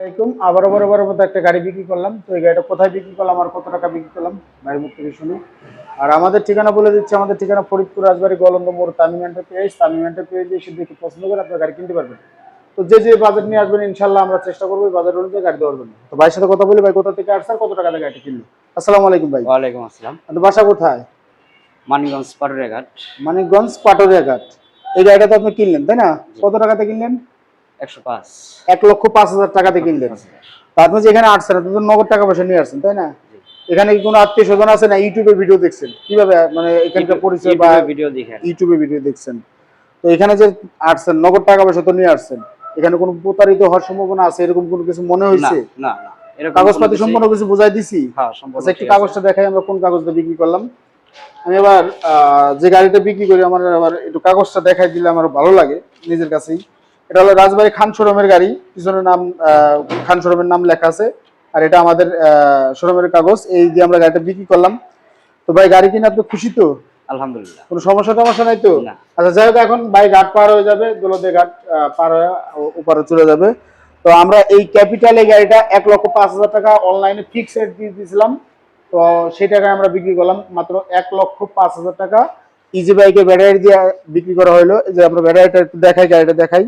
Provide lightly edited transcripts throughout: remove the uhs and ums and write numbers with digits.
আবারও বরাবরের মতো একটা গাড়ি বিক্রি করলাম। তো এই গাড়িটা কোথায় বিক্রি করলাম আর কত টাকা বিক্রি করলাম ভাইয়ের মুখ থেকে শুনি। আর আমাদের ঠিকানা বলে দিচ্ছি, আমাদের ঠিকানা ফরিদপুর রাজবাড়ী গোয়ালন্দ মোড়, তামিম এন্টারপ্রাইজ। তামিম এন্টারপ্রাইজ এসে দেখে পছন্দ করে আপনার গাড়ি কিনতে পারবেন। তো যে বাজেট নিয়ে আসবেন ইনশাল্লাহ আমরা চেষ্টা করবো এই বাজেট অনুযায়ী গাড়ি দেওয়ার জন্য। তো ভাইয়ের সাথে কথা বলি, ভাই কোথা থেকে আসছে আর কত টাকা দিয়ে গাড়িটা কিনলো। আসসালামু আলাইকুম ভাই। ওয়ালাইকুম আসসালাম। আপনার বাসা কোথায়? মানিকগঞ্জ পাটুরিয়াঘাট। মানিকগঞ্জ পাটুরিয়াঘাট। এই গাড়িটা তো আপনি কিনলেন তাই না? কত টাকাতে কিনলেন? 105। 1,05,000 টাকাতে কিনলেন। আপনি যেখানে আসছেন আপনি তো নগদ টাকা পয়সা নিয়ে আসছেন তাই না? এখানে কি কোনো আত্মীয় স্বজন আছে না ইউটিউবে ভিডিও দেখছেন? কিভাবে মানে এখানকার পরিচয় বা ভিডিও দেখেন? ইউটিউবে ভিডিও দেখছেন। তো এখানে যে আসছেন নগদ টাকা পয়সা তো নিয়ে আসছেন, এখানে কোনো প্রতারিত হওয়ার সম্ভাবনা আছে এরকম কোনো কিছু মনে হয়েছে? না না, এরকম কাগজপাতি সম্পূর্ণ কিছু বুঝাই দিছি। হ্যাঁ, সম্পূর্ণ। আচ্ছা, একটু কাগজটা দেখাই আমরা কোন কাগজটা বিক্রি করলাম। আমি এবার যে গাড়িটা বিক্রি করি আমার আবার একটু কাগজটা দেখাই দিলে আমার ভালো লাগে নিজের কাছেই। এটা হলো রাজবাড়ী খান শোরুমের গাড়ি, পিছনের নাম খান শোরুমের নাম লেখা আছে। আর এটা আমাদের শোরুমের কাগজ, এই দিয়ে আমরা গাড়িটা বিক্রি করলাম। তো ভাই গাড়ি কিনে আপনি খুশি তো? আলহামদুলিল্লাহ, কোনো সমস্যা নাই তো? না। আচ্ছা, যাই হোক, এখন ভাই ঘাট পার হয়ে যাবে, দোলদে ঘাট পার হয়ে উপরে চলে যাবে। তো আমরা এই ক্যাপিটাল এই গাড়িটা 1,05,000 টাকা অনলাইনে ফিক্স রেট দিয়ে দিয়েছিলাম। তো সেই টাকায় আমরা বিক্রি করলাম মাত্র 1,05,000 টাকা। ইজি বাইকের ব্যাটারি দিয়ে বিক্রি করা হলো। এই যে আমরা ব্যাটারিটা একটু দেখাই, গাড়িটা দেখাই।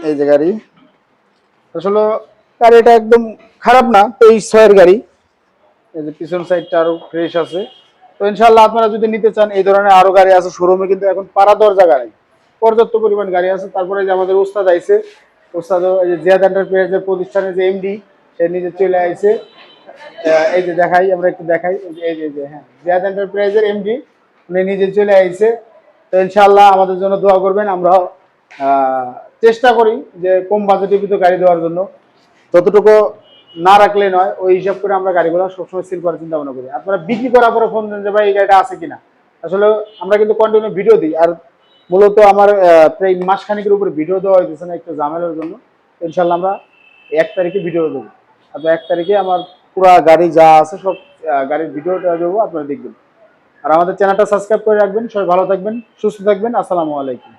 এই যে গাড়ি, আসলে গাড়িটা একদম খারাপ না, 23/6 গাড়ি। এই যে পিছন সাইডটা আরো ফ্রেশ আছে। তো ইনশাল্লাহ আপনারা যদি নিতে চান এই ধরনের আরো গাড়ি আছে শোরুমে, কিন্তু এখন পাড়া দরজা গাড়ি পর্যাপ্ত পরিমাণ গাড়ি আছে। তারপরে যে আমাদের ওস্তাদ আইছে, ওস্তাদ এই যে জিয়াদ এন্টারপ্রাইজের প্রতিষ্ঠানের যে এমডি, সে নিজে চলে আইছে। এই যে দেখাই, আমরা একটু দেখাই। এই যে হ্যাঁ, জিয়াদ এন্টারপ্রাইজের এমডি উনি নিজে চলে আইছে। তো ইনশাল্লাহ আমাদের জন্য দোয়া করবেন। আমরা চেষ্টা করি যে কম বাজেটের ভিতরে গাড়ি দেওয়ার জন্য, যতটুকু না রাখলে নয় ওই হিসাব করে আমরা গাড়িগুলো সবসময় সেল করার চিন্তা ভাবনা করি। আপনারা বিক্রি করার পরে ফোন দেন যে ভাই এই গাড়িটা আছে কিনা। আসলে আমরা কিন্তু কন্টিনিউ ভিডিও দিই, আর মূলত আমার প্রায় মাসখানিকের উপরে ভিডিও দেওয়া হইতেছে না একটু ঝামেলার জন্য। ইনশাল্লাহ আমরা 1 তারিখে ভিডিও দেবো। আপনার 1 তারিখে আমার পুরো গাড়ি যা আছে সব গাড়ির ভিডিওটা দেবো, আপনারা দেখবেন। আর আমাদের চ্যানেলটা সাবস্ক্রাইব করে রাখবেন। সবাই ভালো থাকবেন, সুস্থ থাকবেন। আসসালামু আলাইকুম।